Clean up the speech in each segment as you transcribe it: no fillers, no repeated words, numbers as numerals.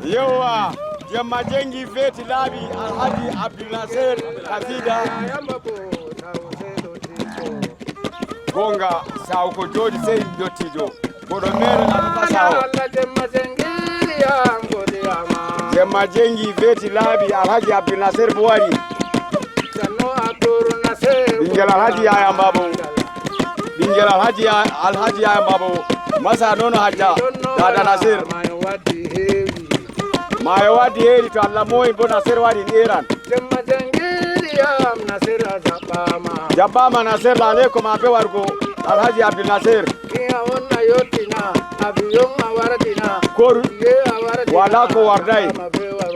yawa Jemma Jengi Feti Labi Alhaji Abdul Nasir Kafida Gonga Sauko Jodi Sei Dotijo Bodo Mere na Mukasao Jemma Jengi Feti Labi Alhaji Abdul Nasir Buwari Bingel Alhaji Yaya Mbabu Bingel Alhaji Yaya Mbabu Masa Nono Haja Dada Nasir Maya wadi heri to Allah moy bo Nasir wadi Iran Jemma Jengi am Nasir Jabama Nasir la alaikum abe wargo Alhaji Abdul Nasir ya onna yotina abiyon awaradina koru wala ko wardai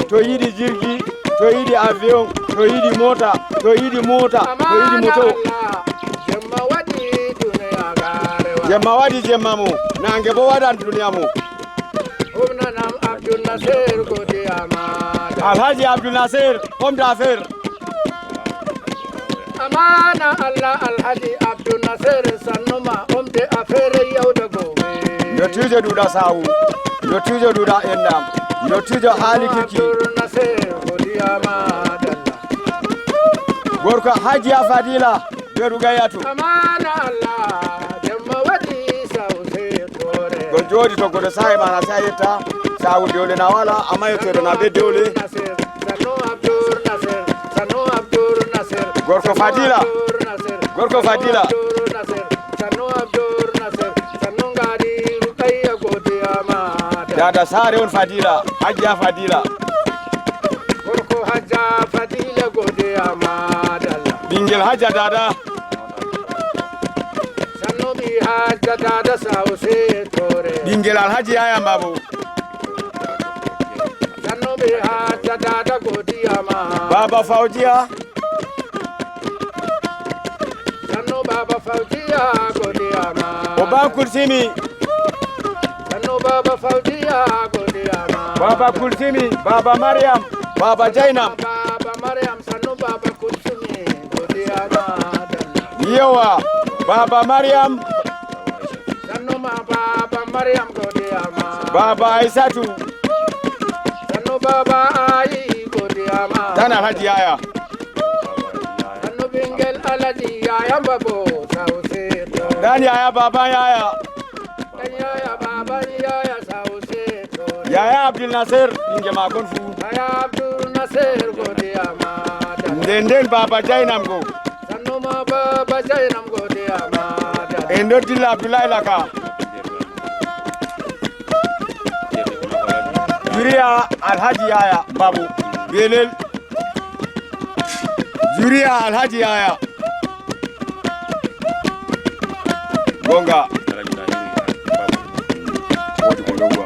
to yidi jirgi to yidi avion to yidi mota to yidi moto Jemma wadi duniya garewa Jemma wadi jemma mu nange bo wadan duniya mu Abdul Nasir Godi Amada Alhaji Abdul Nasir homme d'affaires Amana Allah Alhaji Abdul Nasir Sanuma homme d'affaires yauda gobe Yotuje duda sawu Yotuje duda endam Yotuje hali kiki Abdul Nasir Godi Amada Gorka Haji Fadila beruga yatu Amana Allah Jemma wadi sawse kore Gojodi to godo sai mana sayeta Sawu diole na wala amayo tere na be diole Sanu Abdul Nasir Gorko Fadila Sanu Abdul Nasir Sanu ngadi Rukaiya Godi Amada Dada sare on Fadila Hajja Fadila Gorko Hajja Fadila Godi Amada Bingel Hajja Dada Sanu bi Hajja Dada sawse tore Bingel Alhaji Yaya Mbabu Baba Faudia Sanu Baba Faudia Godiama Baba Kulsimi Sanu Baba Faudia Godiama Baba Kulsimi Baba Mariam Baba Jainam Baba Mariam Sanu Baba Kulsimi Godiama Yawa Baba Mariam Sanu Baba Mariam Godiama Baba Aisatu Baba Ai Godiama Tana Alhaji Yaya Anu Bingel Alhaji Yaya Mbabu sawse Dani Yaya Baba Yaya Yaya Baba Yaya sawse Yaya Abdul Nasir Binge makonfu Yaya Abdul Nasir Godiama Ndenden Baba Jainam go Sanuma Baba Jainam Godiama Endo Dilla Abdullah Laka Zuriya Alhaji Yaya Babu Belel Zuriya Alhaji Yaya Gonga Wodi Kodowa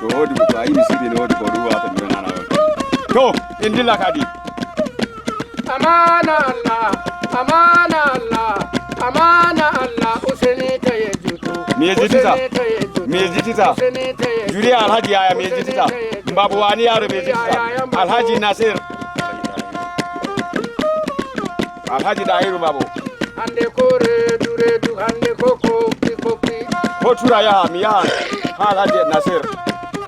to wodi ko ayi misiri ne wodi Kodowa ta mi nana to indila kadi Amana Allah useni tayejutu Mejitita Juriya Alhaji Yaya Mejitita Babu wani yaro Mejitita Alhaji Nasir Alhaji Dahiru Babu Hande kore duredu hande kopi Kotura ya miya Alhaji Nasir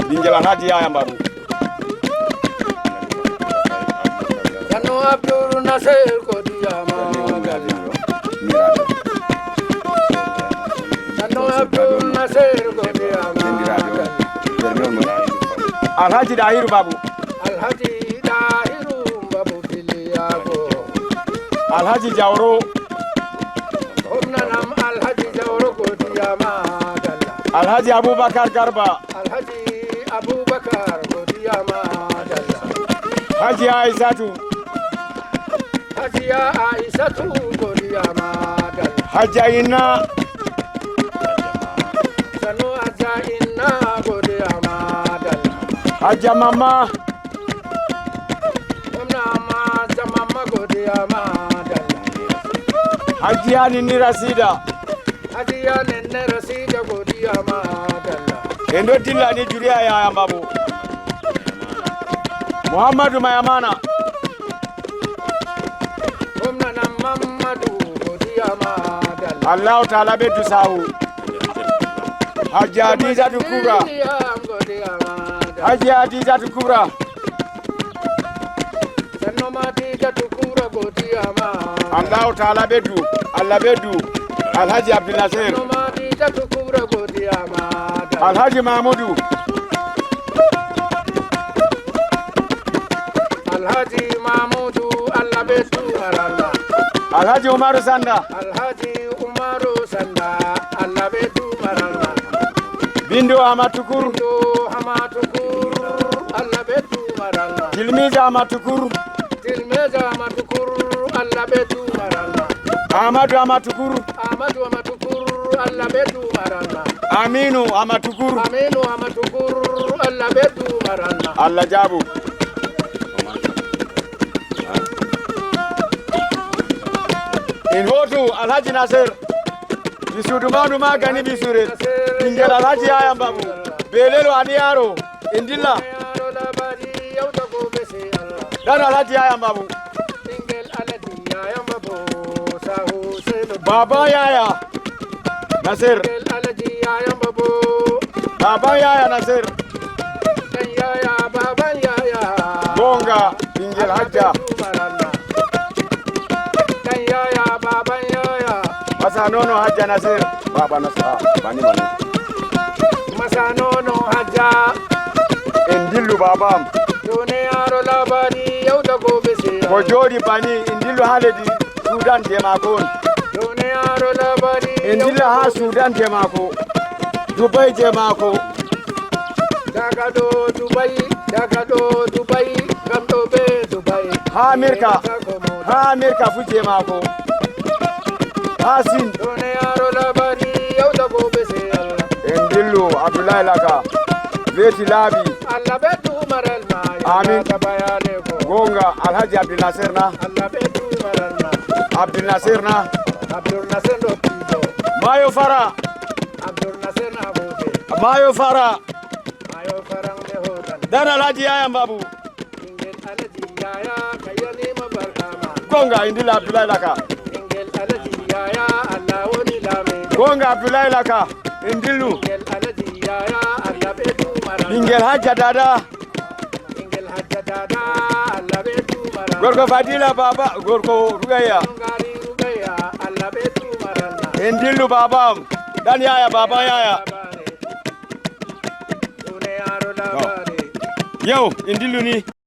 Bingel Alhaji Yaya Babu Sanu Abdul Nasir Godiama Abdul Nasir Godiama Alhaji Dahiru Babu Alhaji Dahiru Babu Filiago Alhaji Jawro Omnanam Alhaji Jawro Godiama Alhaji Abubakar Garba Alhaji Abubakar Godiama Haji Aisatu Godiama Haji Aina Haja Mama Hajiya Nini Rasida Godiama Endo Dilla ni Juriya Yaya Mbabu Muhammadu Mayamana Allah Ta'ala betu sahu Haji Hadiza Kubra. Haji Hadiza Kubra. Allah Ta'ala bedu. Allah bedu. Alhaji Abdul Nasir. Alhaji Mahmudu. Alhaji Mahmudu Allah bedu maralla. Alhaji Umaru Sanda. Alhaji Umaru Sanda Allah bedu maralla. Bindo Amatukur. Bindo Amatukur Allah bedu maralla. Tilmiza Amatukur. Tilmiza Amatukur Allah bedu maralla. Ahmadu Amatukur. Ahmadu Amatukur Allah bedu maralla. Aminu Amatukur. Aminu Amatukur Allah bedu maralla. Allah jabu. In hotu Alhaji Nasir. Bisudumanu magani bisure. Ingel Alhaji Ayambabu. Belelo Aniyaro. Indilla. Dan Alhaji Ayambabu. Baba Yaya Nasir. Baba Yaya Nasir. Bonga Ingel Hajja. Masanono Hajja Nasir. Baba Nasir. Bani. Masanono Hajja. Indillu babam. Duniyaro labari yau da gobe sai. Ko jodi bani indillu haledi Sudan temako. Duniyaro labari. Indillu ha Sudan temako. Dubai temako. Daga do Dubai, gamdo be Dubai. Ha Amerika fu temako. Ha Sin. Duniyaro labari yau da gobe sai Allah. Indillu Abdullahi Laka. Veti Labi. Allah bedu maral ma. Amin. Bayane ko. Gonga Alhaji Abdul Nasir na. Allah bedu maral ma. Abdul Nasir na. Abdul Nasir do pido. Mayo Fara. Abdul Nasir na bobe. Mayo Fara. Mayo Fara me hodan. Dan Alhaji Ayambabu. Ingel Alhaji Yaya kayani mabarkama. Gonga Indila Abdullahi Laka. Ingel Alhaji Yaya Allah woni lame. Gonga Abdullahi Laka. Indillu. Ingel Alhaji Yaya Allah bedu maral. Ingel Hajja Dada. Ingel Hajja Dada Allah bedu maral. Gorko Fadila Baba. Gorko Rugaya. Ngari Rugaya Allah bedu maral. Indillu babam. Dan Yaya Baba Yaya. Yo Indillu ni.